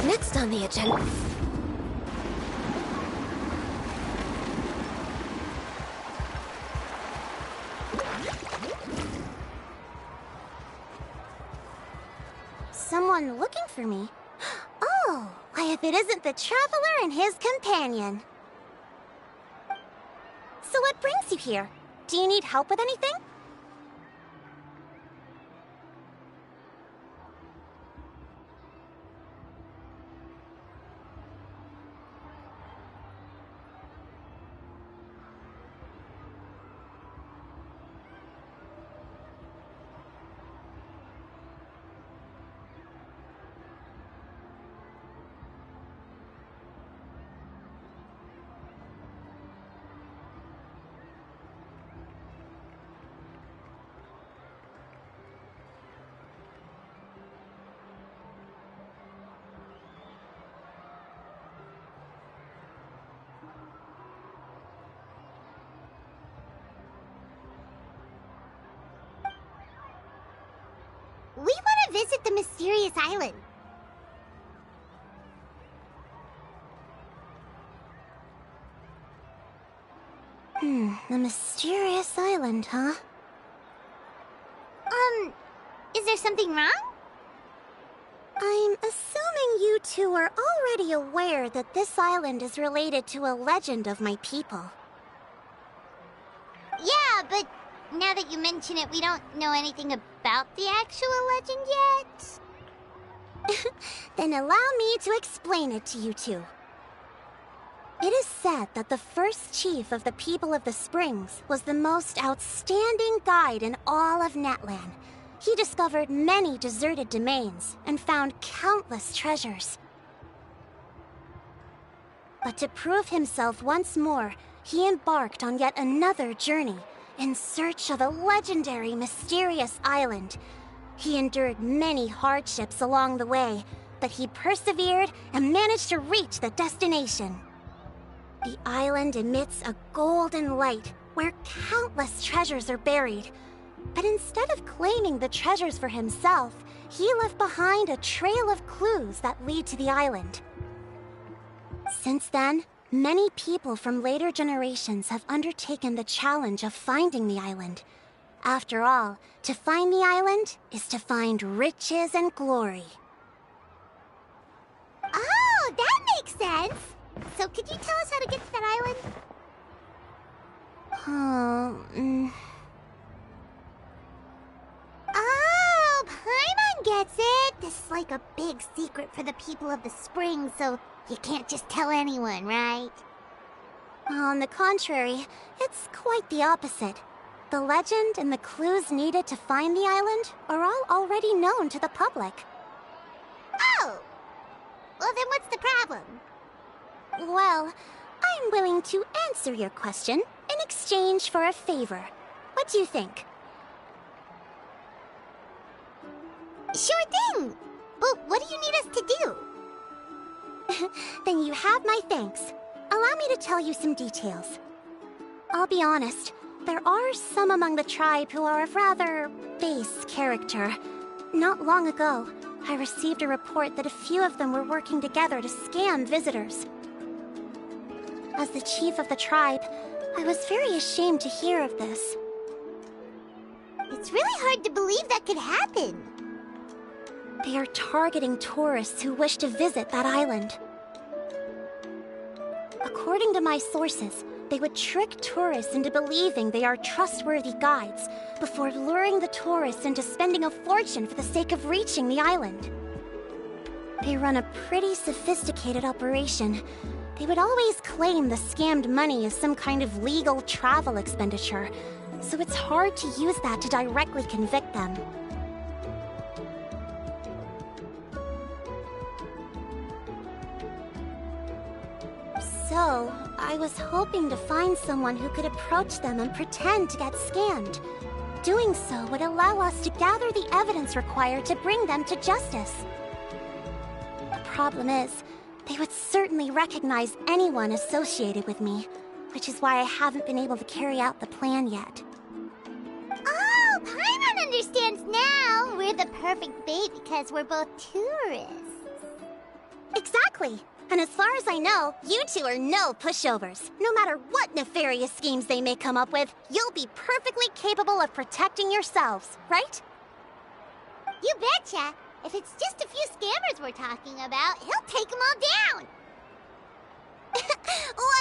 Next on the agenda... Someone looking for me? Oh, why if it isn't the Traveler and his companion. So what brings you here? Do you need help with anything? We want to visit the mysterious island. The mysterious island, huh? Is there something wrong? I'm assuming you two are already aware that this island is related to a legend of my people. Yeah, but now that you mention it, we don't know anything about the actual legend yet. Then allow me to explain it to you two. It is said that the first chief of the people of the Springs was the most outstanding guide in all of Natlan. He discovered many deserted domains and found countless treasures. But to prove himself once more, he embarked on yet another journey in search of a legendary, mysterious island. He endured many hardships along the way, but he persevered and managed to reach the destination. The island emits a golden light where countless treasures are buried. But instead of claiming the treasures for himself, he left behind a trail of clues that lead to the island. Since then, many people from later generations have undertaken the challenge of finding the island. After all, to find the island is to find riches and glory. Oh, that makes sense! So could you tell us how to get to that island? Oh, Paimon gets it! This is like a big secret for the people of the Spring, so you can't just tell anyone, right? On the contrary, it's quite the opposite. The legend and the clues needed to find the island are all already known to the public. Oh! Well, then what's the problem? Well, I'm willing to answer your question in exchange for a favor. What do you think? Sure thing! But what do you need us to do? Then you have my thanks. Allow me to tell you some details. I'll be honest, there are some among the tribe who are of rather base character. Not long ago, I received a report that a few of them were working together to scam visitors. As the chief of the tribe, I was very ashamed to hear of this. It's really hard to believe that could happen. They are targeting tourists who wish to visit that island. According to my sources, they would trick tourists into believing they are trustworthy guides before luring the tourists into spending a fortune for the sake of reaching the island. They run a pretty sophisticated operation. They would always claim the scammed money is some kind of legal travel expenditure, so it's hard to use that to directly convict them. So, I was hoping to find someone who could approach them and pretend to get scammed. Doing so would allow us to gather the evidence required to bring them to justice. The problem is, they would certainly recognize anyone associated with me, which is why I haven't been able to carry out the plan yet. Oh, Paimon understands now! We're the perfect bait because we're both tourists. Exactly! And as far as I know, you two are no pushovers. No matter what nefarious schemes they may come up with, you'll be perfectly capable of protecting yourselves, right? You betcha! If it's just a few scammers we're talking about, he'll take them all down!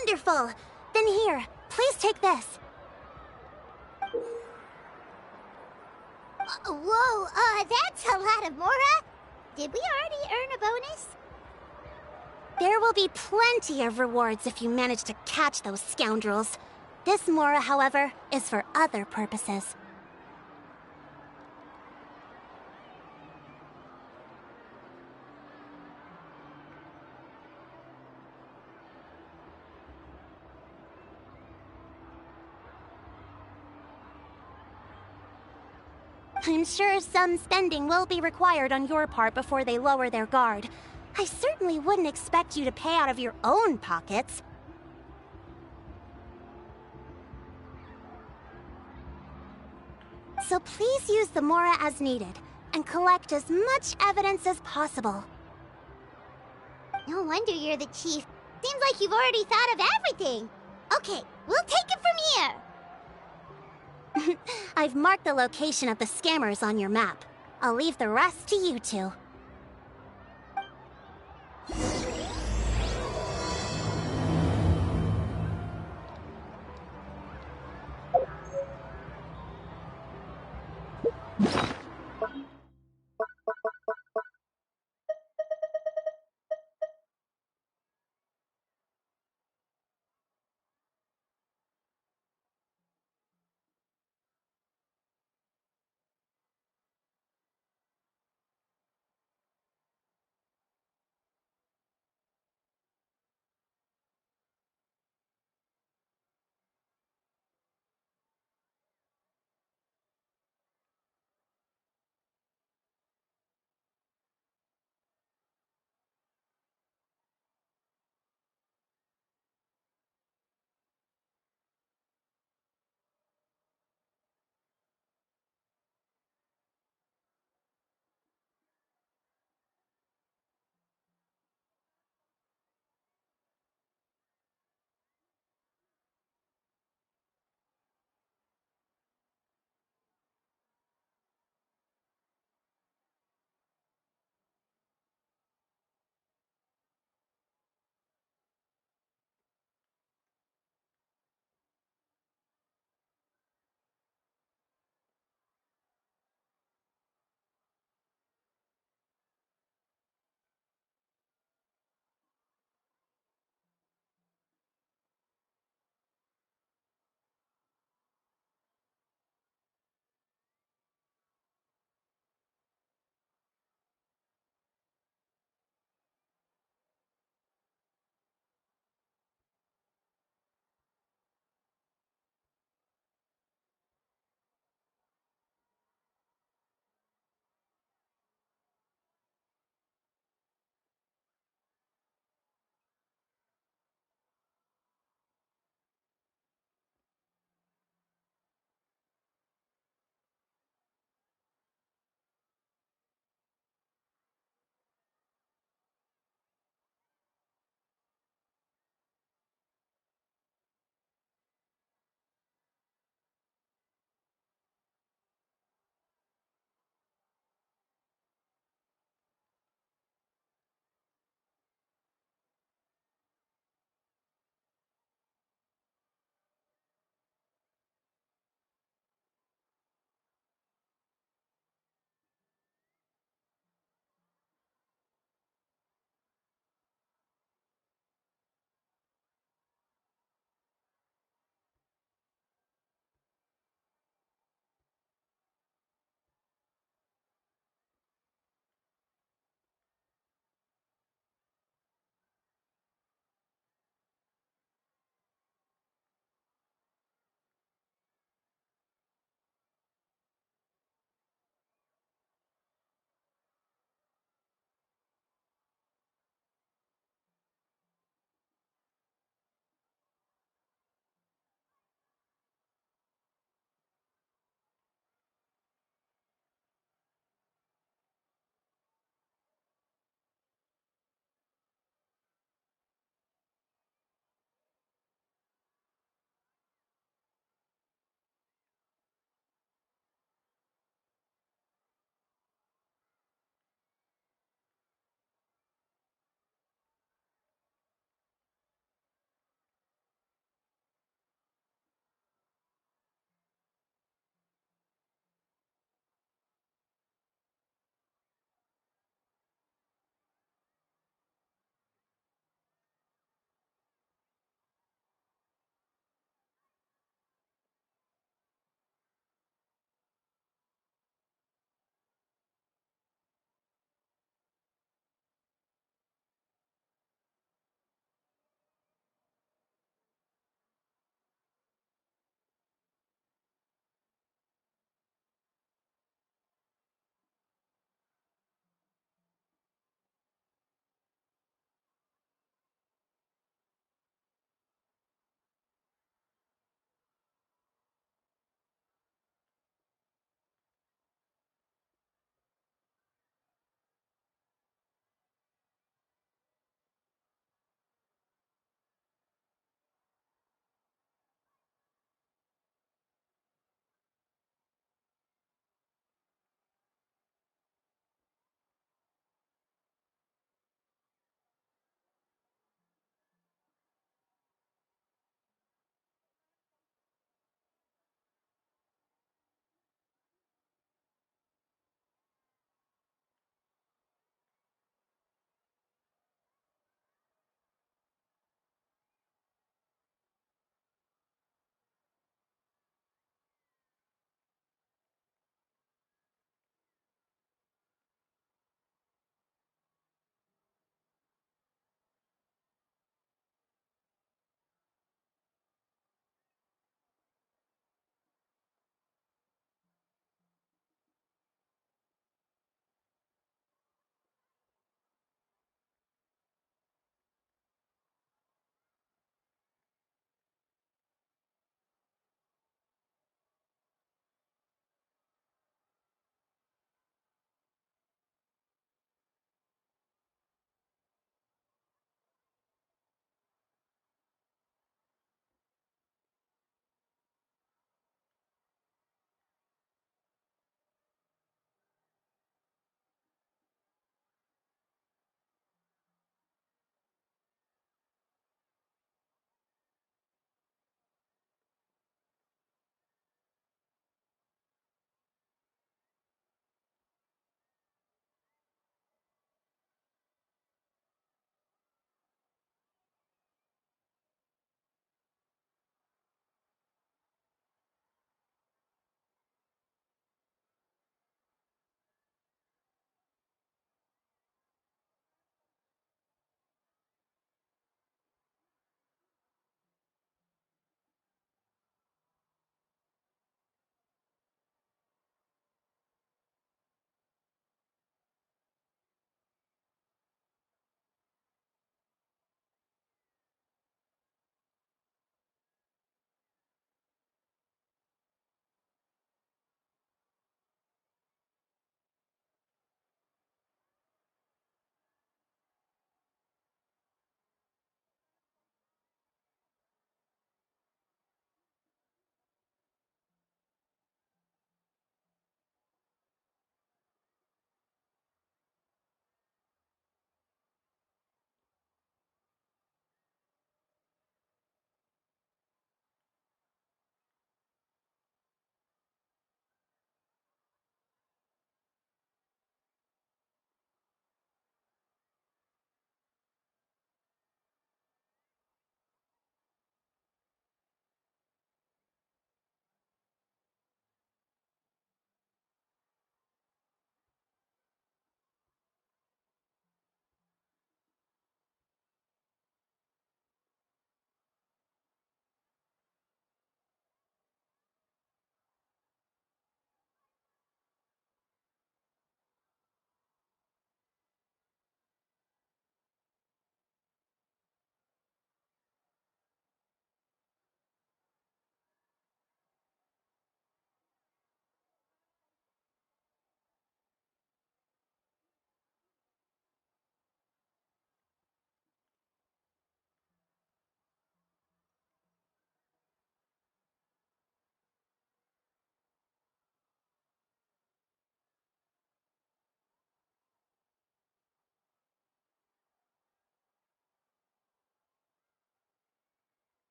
Wonderful! Then here, please take this. Whoa, that's a lot of Mora! Did we already earn a bonus? There will be plenty of rewards if you manage to catch those scoundrels. This Mora, however, is for other purposes. I'm sure some spending will be required on your part before they lower their guard. I certainly wouldn't expect you to pay out of your own pockets. So please use the Mora as needed, and collect as much evidence as possible. No wonder you're the chief. Seems like you've already thought of everything. Okay, we'll take it from here. I've marked the location of the scammers on your map. I'll leave the rest to you two.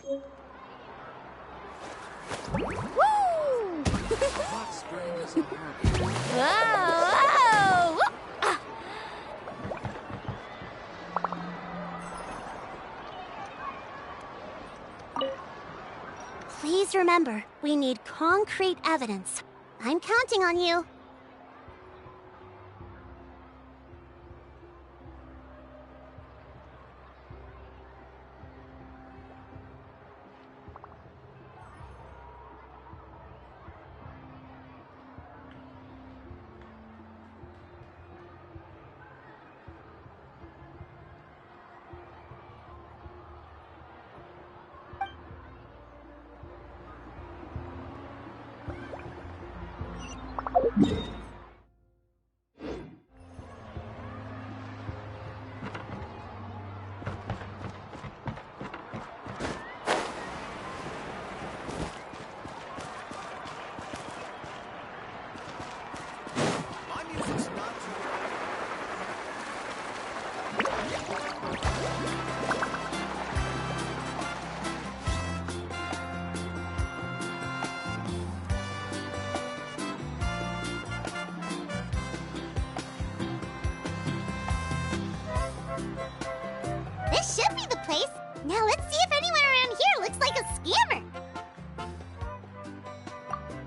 Woo! Hot spring is a hurricane. Whoa! Ah. Please remember, we need concrete evidence. I'm counting on you. My music's not This should be the place. Now let's see if anyone around here looks like a scammer.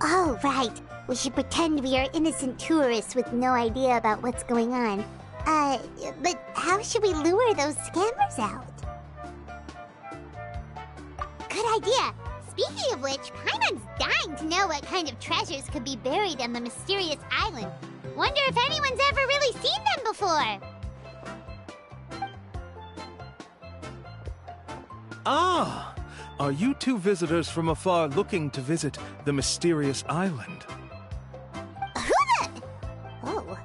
Oh, right. We should pretend we are innocent tourists with no idea about what's going on. But how should we lure those scammers out? Good idea. Speaking of which, Paimon's dying to know what kind of treasures could be buried on the mysterious island. Wonder if anyone's ever really seen them before. Ah! Are you two visitors from afar looking to visit the mysterious island? Who the... Oh,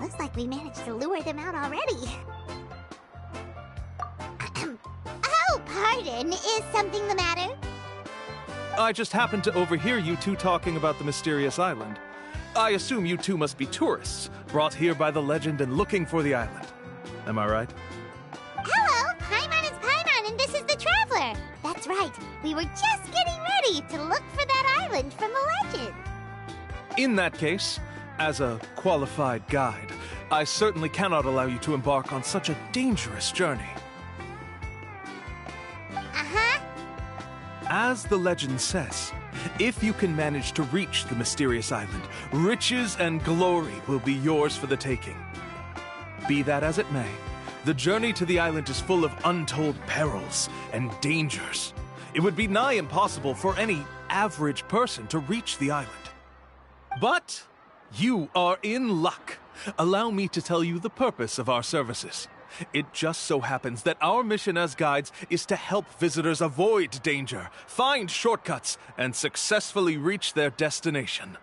looks like we managed to lure them out already. Oh, pardon. Is something the matter? I just happened to overhear you two talking about the mysterious island. I assume you two must be tourists, brought here by the legend and looking for the island. Am I right? Hello, Paimon is Paimon, and this is the Traveler. That's right. We were just getting ready to look for that island from the legend. In that case, as a qualified guide, I certainly cannot allow you to embark on such a dangerous journey. Uh-huh. As the legend says, if you can manage to reach the mysterious island, riches and glory will be yours for the taking. Be that as it may, the journey to the island is full of untold perils and dangers. It would be nigh impossible for any average person to reach the island. But you are in luck. Allow me to tell you the purpose of our services. It just so happens that our mission as guides is to help visitors avoid danger, find shortcuts, and successfully reach their destination.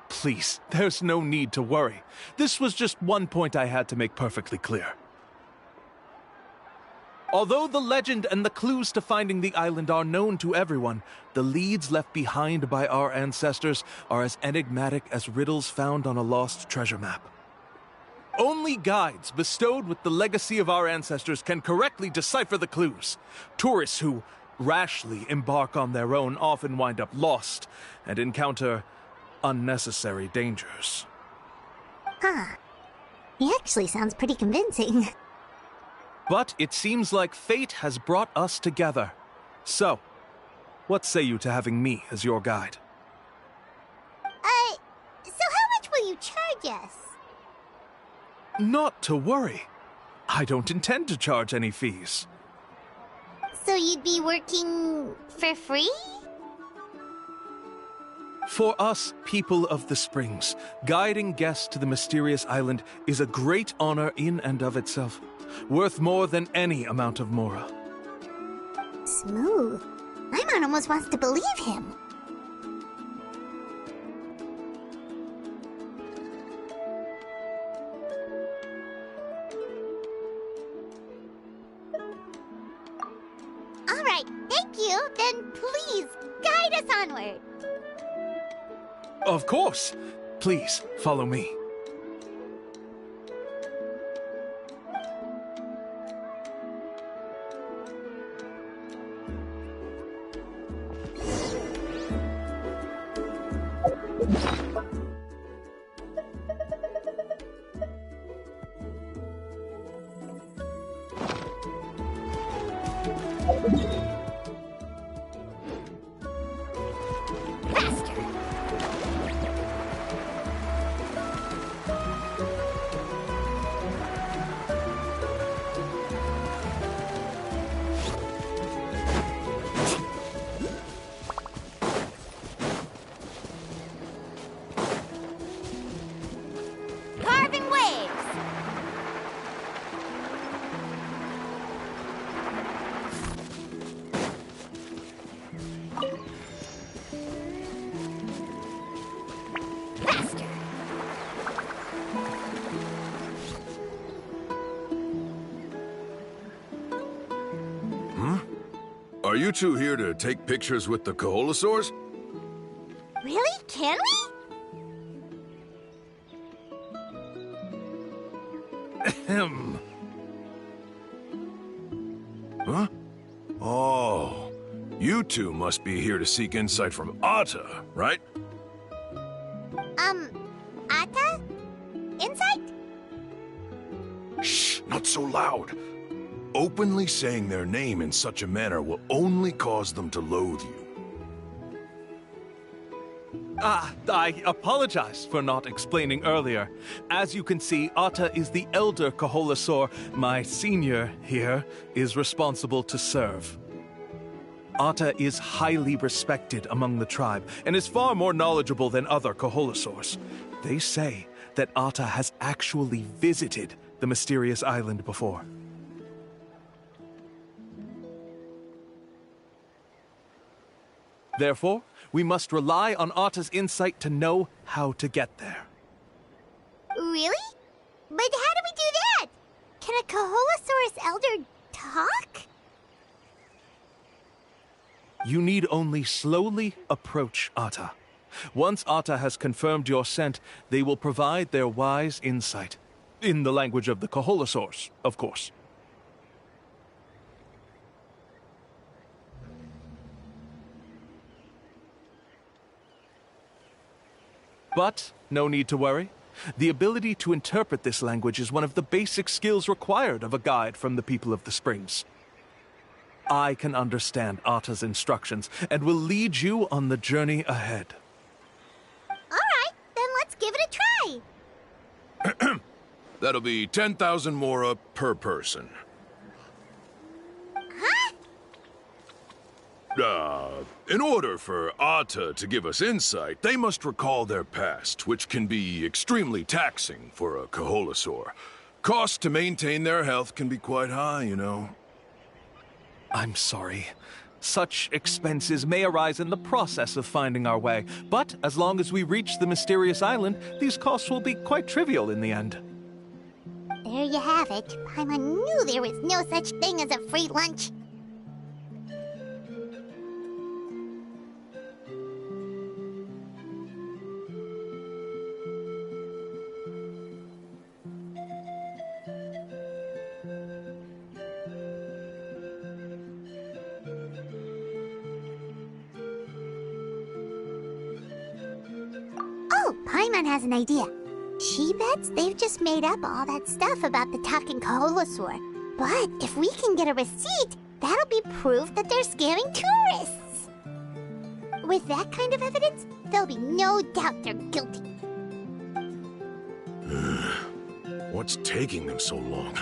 Please, there's no need to worry. This was just one point I had to make perfectly clear. Although the legend and the clues to finding the island are known to everyone, the leads left behind by our ancestors are as enigmatic as riddles found on a lost treasure map. Only guides bestowed with the legacy of our ancestors can correctly decipher the clues. Tourists who rashly embark on their own often wind up lost and encounter unnecessary dangers. Huh. He actually sounds pretty convincing. But it seems like fate has brought us together. So, what say you to having me as your guide? So how much will you charge us? Not to worry. I don't intend to charge any fees. So you'd be working for free? For us, people of the Springs, guiding guests to the mysterious island is a great honor in and of itself, worth more than any amount of mora. Smooth. Paimon almost wants to believe him. All right, thank you. Then please guide us onward. Of course. Please, follow me. Carving waves! Faster! Are you two here to take pictures with the Koholosaurs? Really? Can we? Ahem. Huh? Oh, you two must be here to seek insight from A.II, right? Atta? Insight? Shh, not so loud. Openly saying their name in such a manner will only cause them to loathe you. I apologize for not explaining earlier. As you can see, A.II is the elder Koholosaur. My senior here is responsible to serve. A.II is highly respected among the tribe and is far more knowledgeable than other Koholosaurs. They say that A.II has actually visited the mysterious island before. Therefore, we must rely on A.II.'s insight to know how to get there. Really? But how do we do that? Can a Koholosaurus elder talk? You need only slowly approach A.II. Once A.II has confirmed your scent, they will provide their wise insight. In the language of the Koholosaurs, of course. But no need to worry. The ability to interpret this language is one of the basic skills required of a guide from the people of the Springs. I can understand A.II.'s instructions and will lead you on the journey ahead. All right, then let's give it a try. That'll be 10,000 mora per person. Huh? In order for A.II. to give us insight, they must recall their past, which can be extremely taxing for a Koholosaur. Cost to maintain their health can be quite high, you know. I'm sorry. Such expenses may arise in the process of finding our way, but as long as we reach the mysterious island, these costs will be quite trivial in the end. There you have it. Paimon knew there was no such thing as a free lunch. Oh, Paimon has an idea. She bets they've just made up all that stuff about the talking Koholosaur. But if we can get a receipt, that'll be proof that they're scamming tourists. With that kind of evidence, there'll be no doubt they're guilty. What's taking them so long?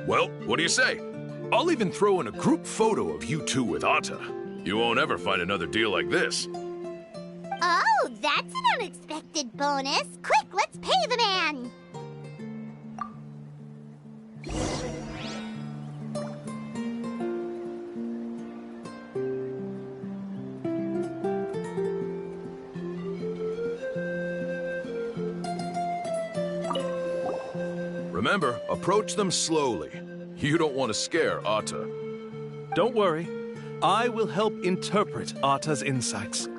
Well, what do you say? I'll even throw in a group photo of you two with A.II. You won't ever find another deal like this. Oh, that's an unexpected bonus. Quick, let's pay the man. Remember, approach them slowly. You don't want to scare A.II. Don't worry. I will help interpret A.II.'s insights.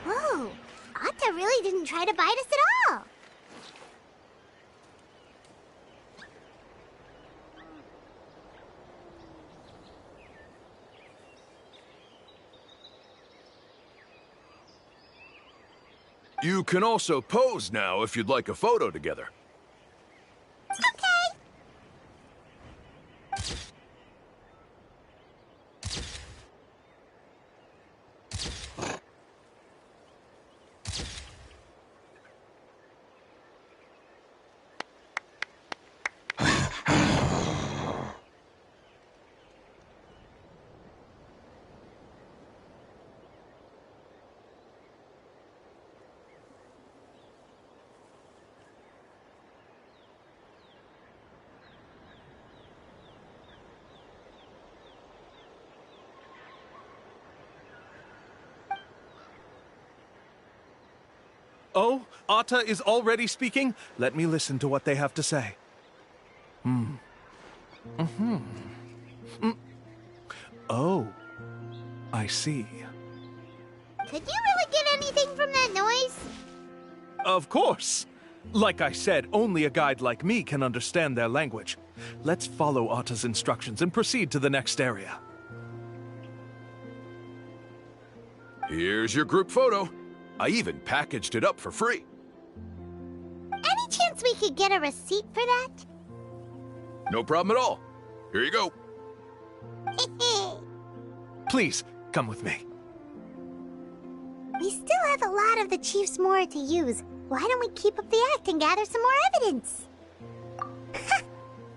Whoa, A.II. really didn't try to bite us at all. You can also pose now if you'd like a photo together. Okay. Oh, A.II is already speaking? Let me listen to what they have to say. Oh, I see. Could you really get anything from that noise? Of course! Like I said, only a guide like me can understand their language. Let's follow A.II.'s instructions and proceed to the next area. Here's your group photo. I even packaged it up for free. Any chance we could get a receipt for that? No problem at all. Here you go. Please, come with me. We still have a lot of the Chief's Mora to use. Why don't we keep up the act and gather some more evidence?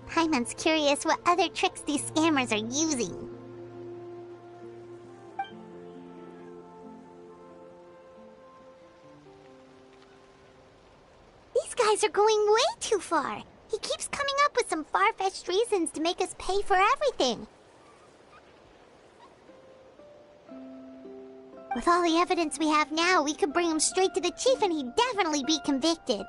Paimon's curious what other tricks these scammers are using. These guys are going way too far. He keeps coming up with some far-fetched reasons to make us pay for everything. With all the evidence we have now, we could bring him straight to the chief and he'd definitely be convicted.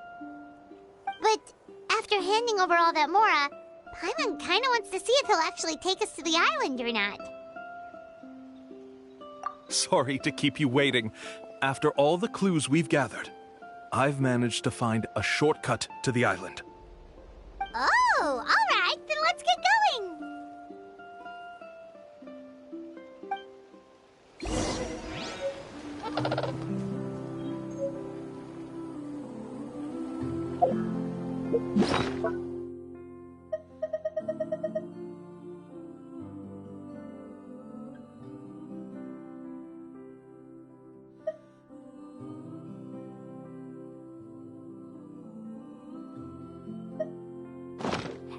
But after handing over all that Mora, Paimon kinda wants to see if he'll actually take us to the island or not. Sorry to keep you waiting. After all the clues we've gathered, I've managed to find a shortcut to the island. Oh, alright, then let's get going!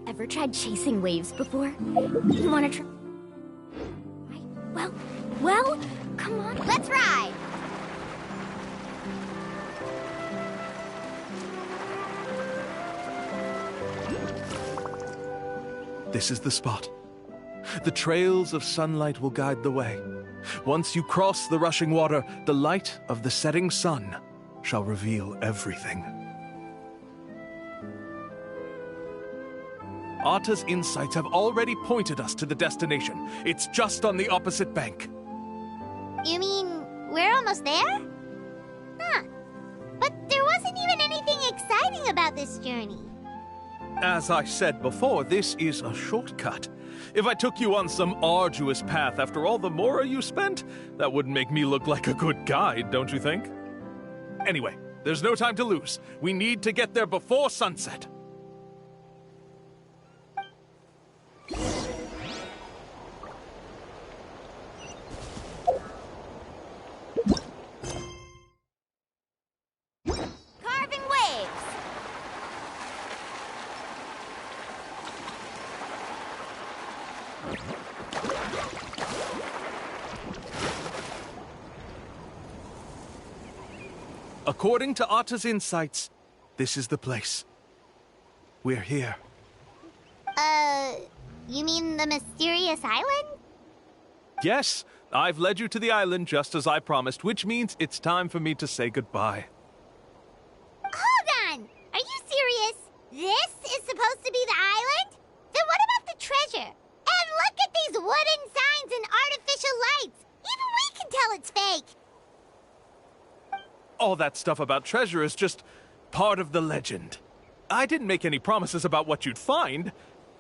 Ever tried chasing waves before? You wanna try? Well, come on. Let's ride! This is the spot. The trails of sunlight will guide the way. Once you cross the rushing water, the light of the setting sun shall reveal everything. A.II.'s insights have already pointed us to the destination. It's just on the opposite bank. You mean, we're almost there? Huh. But there wasn't even anything exciting about this journey. As I said before, this is a shortcut. If I took you on some arduous path after all the Mora you spent, that wouldn't make me look like a good guide, don't you think? Anyway, there's no time to lose. We need to get there before sunset. Carving waves! According to A.II.'s insights, this is the place. We're here. You mean the mysterious island? Yes, I've led you to the island just as I promised, which means it's time for me to say goodbye. Hold on! Are you serious? This is supposed to be the island? Then what about the treasure? And look at these wooden signs and artificial lights! Even we can tell it's fake! All that stuff about treasure is just part of the legend. I didn't make any promises about what you'd find.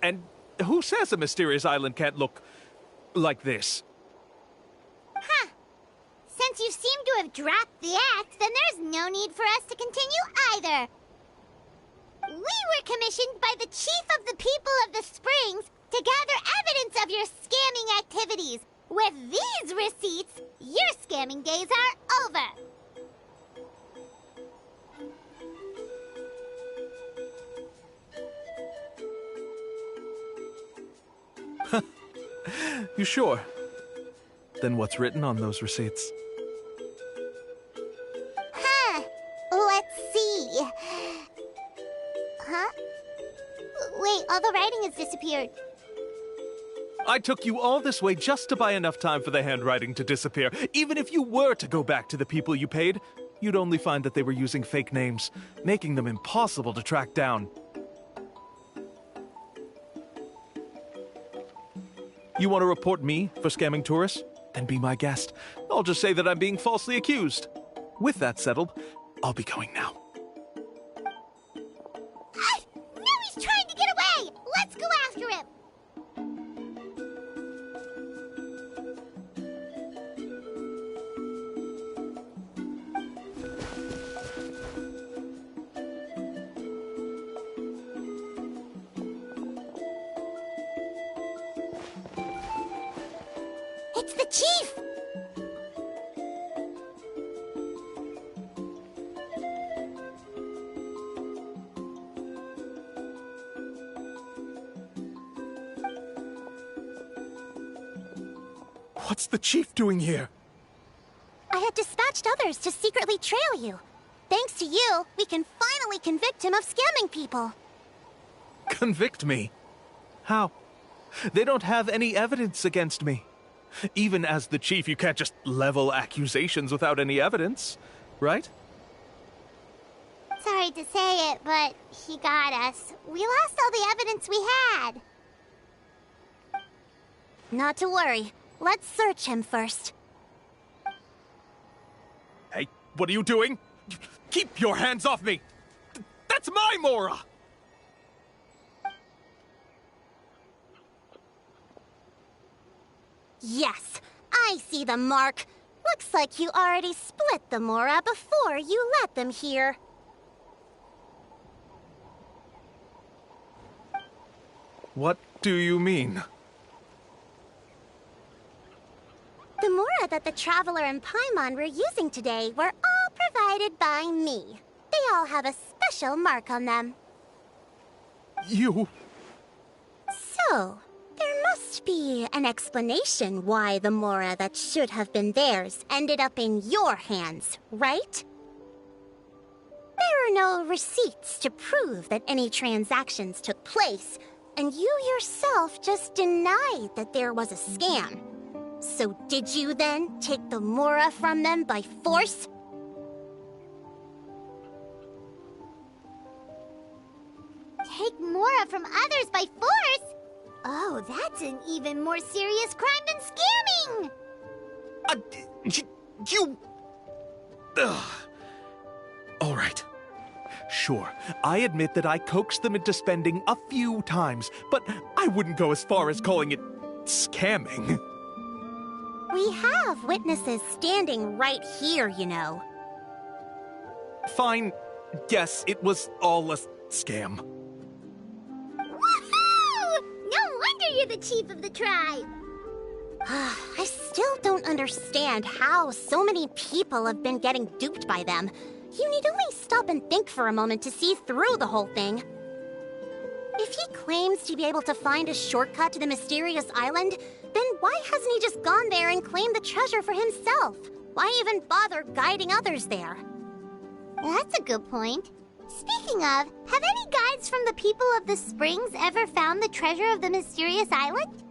And who says a mysterious island can't look like this? Huh. Since you seem to have dropped the act, then there's no need for us to continue either. We were commissioned by the chief of the people of the Springs to gather evidence of your scamming activities. With these receipts, your scamming days are over. You sure? Then what's written on those receipts? Huh. Let's see. Huh? Wait, all the writing has disappeared. I took you all this way just to buy enough time for the handwriting to disappear. Even if you were to go back to the people you paid, you'd only find that they were using fake names, making them impossible to track down. You want to report me for scamming tourists? Then be my guest. I'll just say that I'm being falsely accused. With that settled, I'll be going now. Now he's trying to get away! Let's go after him! It's the chief! What's the chief doing here? I had dispatched others to secretly trail you. Thanks to you, we can finally convict him of scamming people. Convict me? How? They don't have any evidence against me. Even as the chief, you can't just level accusations without any evidence, right? Sorry to say it, but he got us. We lost all the evidence we had. Not to worry. Let's search him first. Hey, what are you doing? Keep your hands off me! That's my Mora! Yes, I see the mark. Looks like you already split the Mora before you let them here. What do you mean? The Mora that the Traveler and Paimon were using today were all provided by me. They all have a special mark on them. You... So, there must be an explanation why the Mora that should have been theirs ended up in your hands, right? There are no receipts to prove that any transactions took place, and you yourself just denied that there was a scam. So did you then take the Mora from them by force? Take Mora from others by force? Oh, that's an even more serious crime than scamming! You... Ugh. All right. Sure, I admit that I coaxed them into spending a few times, but I wouldn't go as far as calling it scamming. We have witnesses standing right here, you know. Fine. Yes, it was all a scam. Woohoo! No wonder you're the chief of the tribe! I still don't understand how so many people have been getting duped by them. You need only stop and think for a moment to see through the whole thing. If he claims to be able to find a shortcut to the mysterious island, then why hasn't he just gone there and claimed the treasure for himself? Why even bother guiding others there? That's a good point. Speaking of, have any guides from the people of the Springs ever found the treasure of the mysterious island?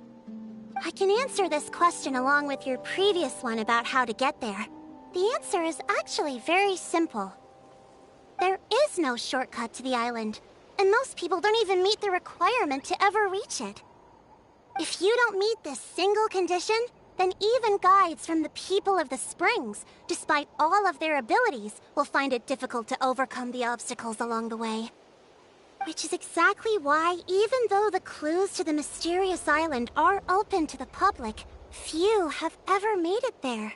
I can answer this question along with your previous one about how to get there. The answer is actually very simple. There is no shortcut to the island, and most people don't even meet the requirement to ever reach it. If you don't meet this single condition, then even guides from the people of the springs, despite all of their abilities, will find it difficult to overcome the obstacles along the way. Which is exactly why, even though the clues to the mysterious island are open to the public, few have ever made it there.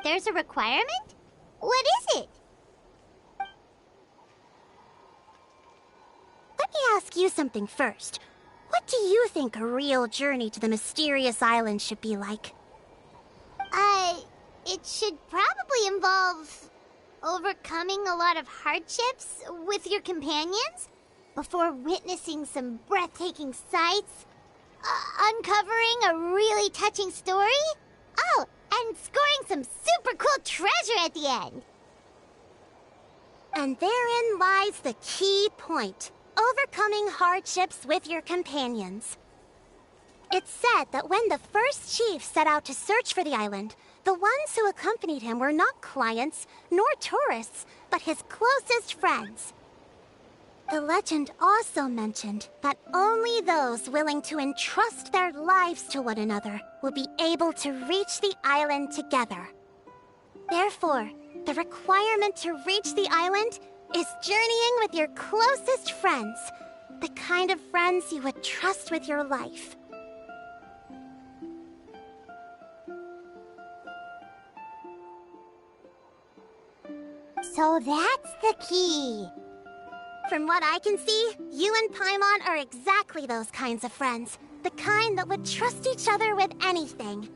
There's a requirement? What is it? Let me ask you something first. What do you think a real journey to the mysterious island should be like? It should probably involve overcoming a lot of hardships with your companions before witnessing some breathtaking sights, uncovering a really touching story, oh, and scoring some super cool treasure at the end. And therein lies the key point. Overcoming hardships with your companions. It's said that when the first chief set out to search for the island, the ones who accompanied him were not clients nor tourists, but his closest friends. The legend also mentioned that only those willing to entrust their lives to one another will be able to reach the island together. Therefore, the requirement to reach the island is journeying with your closest friends, the kind of friends you would trust with your life. So that's the key. From what I can see, you and Paimon are exactly those kinds of friends, the kind that would trust each other with anything.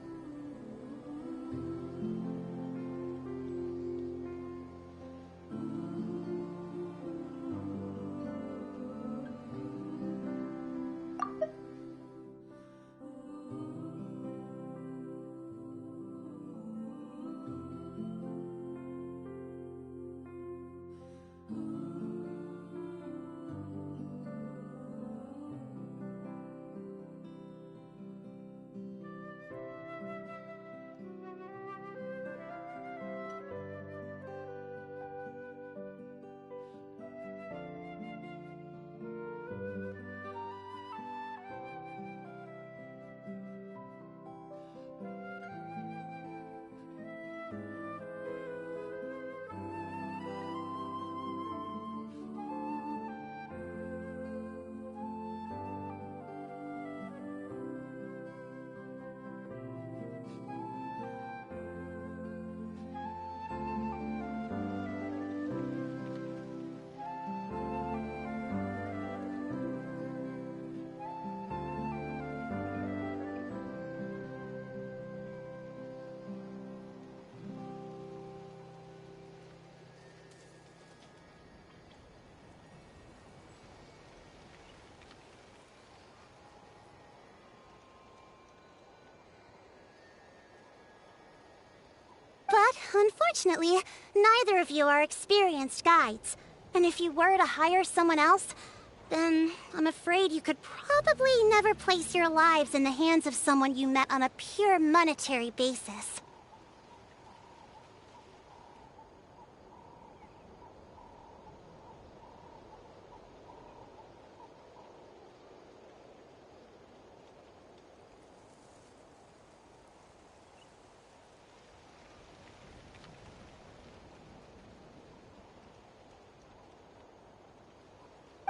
But, unfortunately, neither of you are experienced guides. And if you were to hire someone else, then I'm afraid you could probably never place your lives in the hands of someone you met on a pure monetary basis.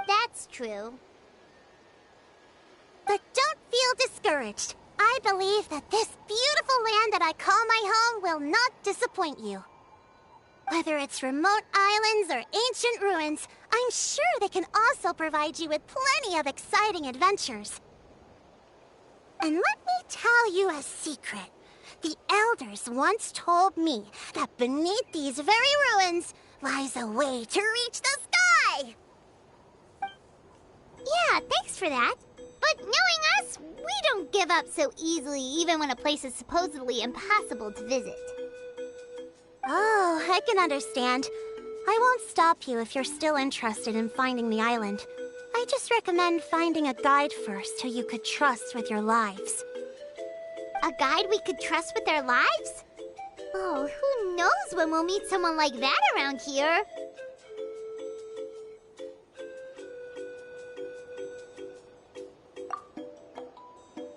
That's true. But don't feel discouraged. I believe that this beautiful land that I call my home will not disappoint you. Whether it's remote islands or ancient ruins, I'm sure they can also provide you with plenty of exciting adventures. And let me tell you a secret. The elders once told me that beneath these very ruins lies a way to reach the sky! Yeah, thanks for that. But knowing us, we don't give up so easily even when a place is supposedly impossible to visit. Oh, I can understand. I won't stop you if you're still interested in finding the island. I just recommend finding a guide first who you could trust with your lives. A guide we could trust with our lives? Oh, who knows when we'll meet someone like that around here?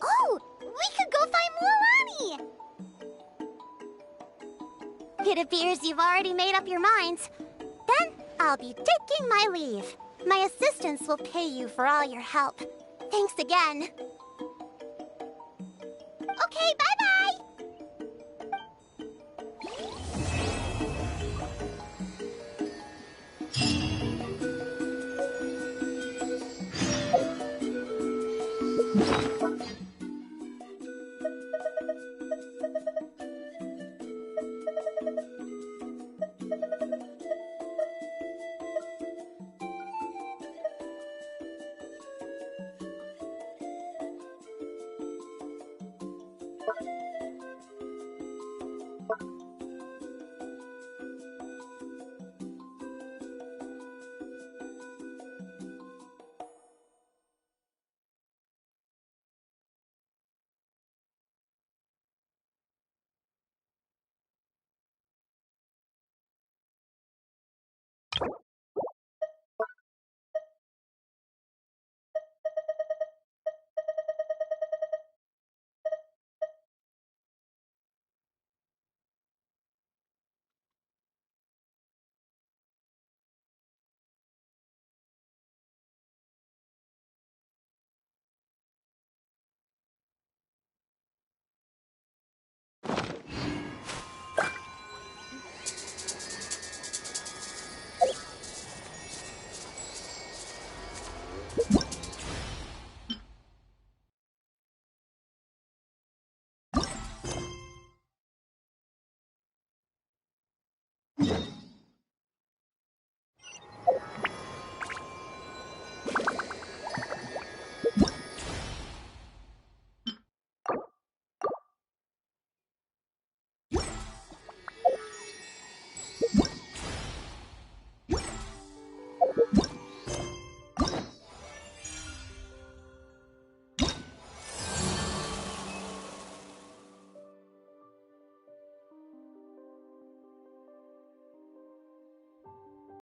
Oh, we could go find Mualani! appears you've already made up your minds. Then I'll be taking my leave. My assistants will pay you for all your help. Thanks again. Okay, bye